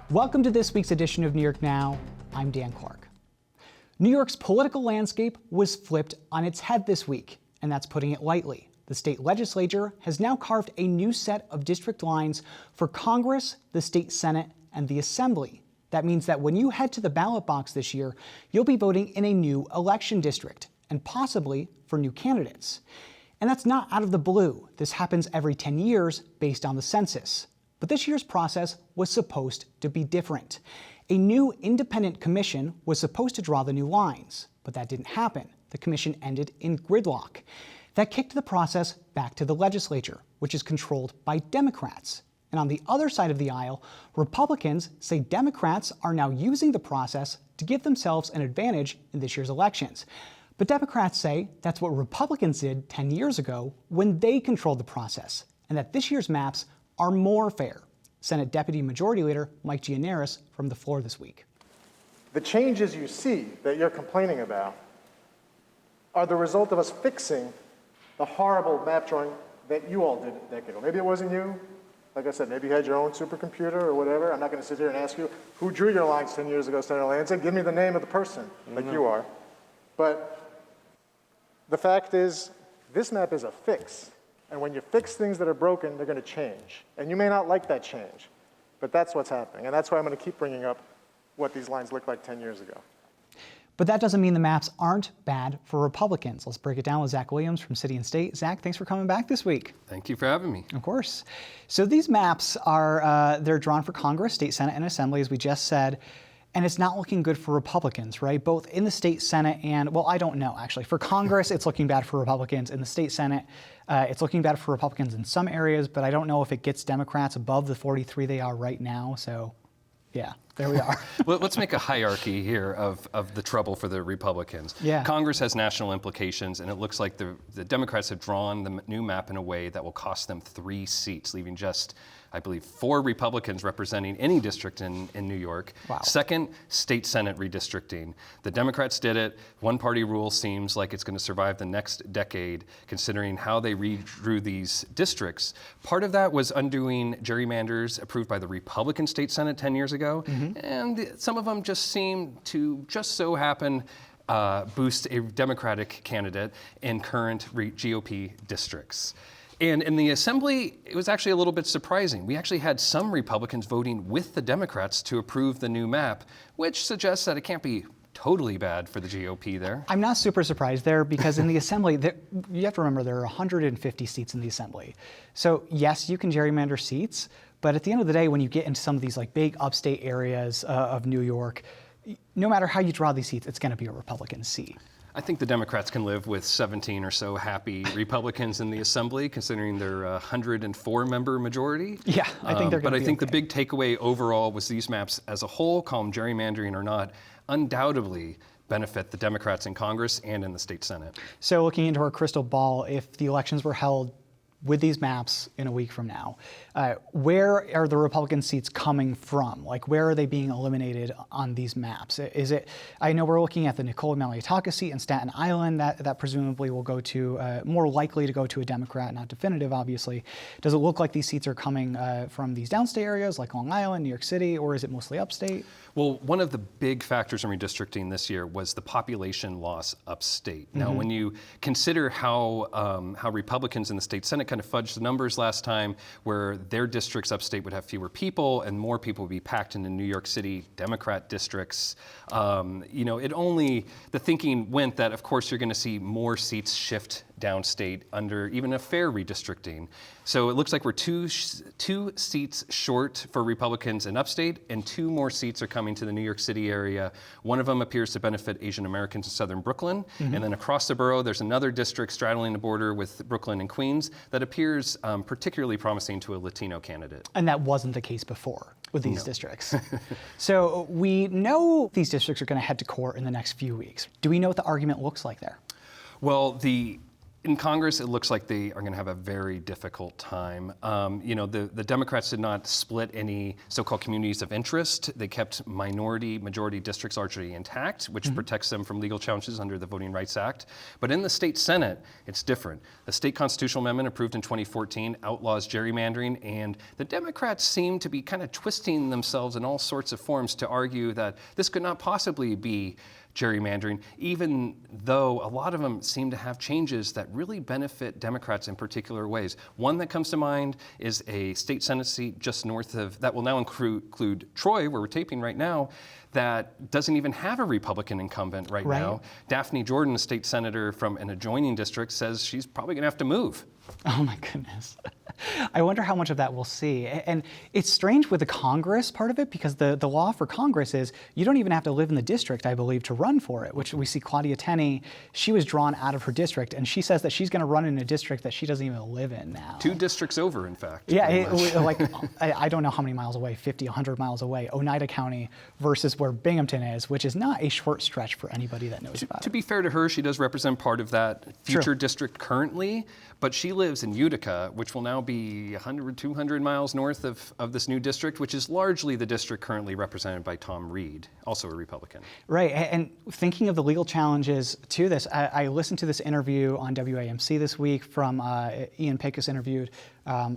Welcome to this week's edition of New York Now. I'm Dan Clark. New York's political landscape was flipped on its head this week, and that's putting it lightly. The state legislature has now carved a new set of district lines for Congress, the state Senate, and the Assembly. That means that when you head to the ballot box this year, you'll be voting in a new election district, and possibly for new candidates. And that's not out of the blue. This happens every 10 years based on the census. But this year's process was supposed to be different. A new independent commission was supposed to draw the new lines, but that didn't happen. The commission ended in gridlock. That kicked the process back to the legislature, which is controlled by Democrats. And on the other side of the aisle, Republicans say Democrats are now using the process to give themselves an advantage in this year's elections. But Democrats say that's what Republicans did 10 years ago when they controlled the process, and that this year's maps are more fair. Senate Deputy Majority Leader Mike Gianaris from the floor this week. The changes you see that you're complaining about are the result of us fixing the horrible map drawing that you all did a decade ago. Maybe it wasn't you. Like I said, maybe you had your own supercomputer or whatever. I'm not going to sit here and ask you who drew your lines 10 years ago, Senator Lanza. Give me the name of the person, like you are. But the fact is, this map is a fix. And when you fix things that are broken, they're going to change. And you may not like that change, but that's what's happening. And that's why I'm going to keep bringing up what these lines looked like 10 years ago. But that doesn't mean the maps aren't bad for Republicans. Let's break it down with Zach Williams from City and State. Zach, thanks for coming back this week. Thank you for having me. Of course. So these maps are, they're drawn for Congress, state Senate, and Assembly, as we just said. And it's not looking good for Republicans, right? Both in the state Senate and, well, I don't know, actually. For Congress, it's looking bad for Republicans. In the state Senate, it's looking bad for Republicans in some areas, but I don't know if it gets Democrats above the 43 they are right now. So, yeah, there we are. Well, let's make a hierarchy here of the trouble for the Republicans. Yeah. Congress has national implications, and it looks like the Democrats have drawn the new map in a way that will cost them 3 seats, leaving just, I believe, 4 Republicans representing any district in New York. Wow. Second, state Senate redistricting. The Democrats did it. One-party rule seems like it's going to survive the next decade, considering how they redrew these districts. Part of that was undoing gerrymanders approved by the Republican state Senate 10 years ago, and some of them just seem to just so happen boost a Democratic candidate in current GOP districts. And in the Assembly, it was actually a little bit surprising. We actually had some Republicans voting with the Democrats to approve the new map, which suggests that it can't be totally bad for the GOP there. I'm not super surprised there because in the Assembly, you have to remember there are 150 seats in the Assembly. So yes, you can gerrymander seats, but at the end of the day, when you get into some of these like big upstate areas of New York, no matter how you draw these seats, it's going to be a Republican seat. I think the Democrats can live with 17 or so happy Republicans in the Assembly, considering their 104-member majority. Yeah, I think they're going to be But I think okay. the big takeaway overall was these maps as a whole, call them gerrymandering or not, undoubtedly benefit the Democrats in Congress and in the state Senate. So looking into our crystal ball, if the elections were held with these maps in a week from now, where are the Republican seats coming from? Like, where are they being eliminated on these maps? Is it, I know we're looking at the Nicole Malliotakis seat in Staten Island that presumably will go to, more likely to go to a Democrat, not definitive, obviously. Does it look like these seats are coming from these downstate areas like Long Island, New York City, or is it mostly upstate? Well, one of the big factors in redistricting this year was the population loss upstate. Now, when you consider how Republicans in the state Senate kind of fudged the numbers last time, where their districts upstate would have fewer people and more people would be packed into New York City Democrat districts, the thinking went that, of course, you're going to see more seats shift downstate under even a fair redistricting. So it looks like we're two seats short for Republicans in upstate, and 2 more seats are coming to the New York City area. One of them appears to benefit Asian Americans in southern Brooklyn, and then across the borough, there's another district straddling the border with Brooklyn and Queens that appears particularly promising to a Latino candidate. And that wasn't the case before with these districts. So we know these districts are going to head to court in the next few weeks. Do we know what the argument looks like there? Well, In Congress, it looks like they are going to have a very difficult time. The Democrats did not split any so-called communities of interest. They kept majority districts largely intact, which protects them from legal challenges under the Voting Rights Act. But in the state Senate, it's different. The state constitutional amendment approved in 2014 outlaws gerrymandering, and the Democrats seem to be kind of twisting themselves in all sorts of forms to argue that this could not possibly be gerrymandering, even though a lot of them seem to have changes that really benefit Democrats in particular ways. One that comes to mind is a state Senate seat just north of, that will now include Troy, where we're taping right now, that doesn't even have a Republican incumbent right now. Daphne Jordan, a state senator from an adjoining district, says she's probably going to have to move. Oh my goodness. I wonder how much of that we'll see. And it's strange with the Congress part of it, because the law for Congress is you don't even have to live in the district, I believe, to run for it, which we see Claudia Tenney, she was drawn out of her district, and she says that she's going to run in a district that she doesn't even live in now. 2 districts over, in fact. Yeah, I don't know how many miles away, 50, 100 miles away, Oneida County versus where Binghamton is, which is not a short stretch for anybody that knows about it. To be fair to her, she does represent part of that future district currently, but she lives in Utica, which will now be 100, 200 miles north of this new district, which is largely the district currently represented by Tom Reed, also a Republican. Right, and thinking of the legal challenges to this, I listened to this interview on WAMC this week from Ian Pecos interviewed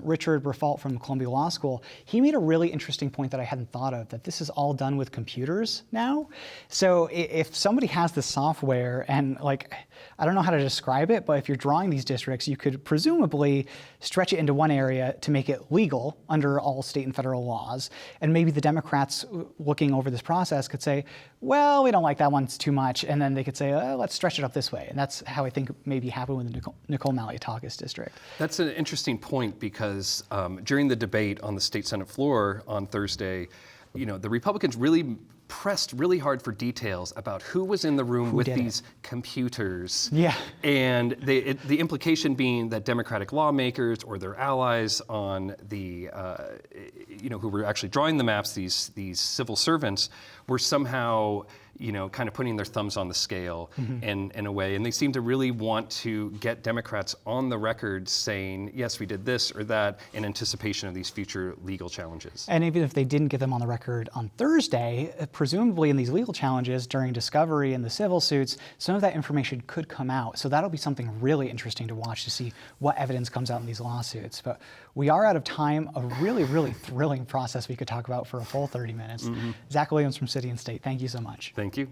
Richard Briffault from Columbia Law School. He made a really interesting point that I hadn't thought of, that this is all done with computers now. So if somebody has the software and I don't know how to describe it, but if you're drawing these districts, you could presumably stretch it into one area to make it legal under all state and federal laws. And maybe the Democrats looking over this process could say, well, we don't like that one, it's too much. And then they could say, let's stretch it up this way. And that's how I think maybe happened with the Nicole Malliotakis district. That's an interesting point, because during the debate on the state Senate floor on Thursday, the Republicans really pressed really hard for details about who was in the room with these computers. Yeah. And the implication being that Democratic lawmakers or their allies on the, who were actually drawing the maps, these civil servants, were somehow, kind of putting their thumbs on the scale in a way. And they seem to really want to get Democrats on the record saying, yes, we did this or that in anticipation of these future legal challenges. And even if they didn't get them on the record on Thursday, presumably in these legal challenges during discovery and the civil suits, some of that information could come out. So that'll be something really interesting to watch, to see what evidence comes out in these lawsuits. But we are out of time. A really, really thrilling process we could talk about for a full 30 minutes. Zach Williams from City and State, thank you so much. Thank you.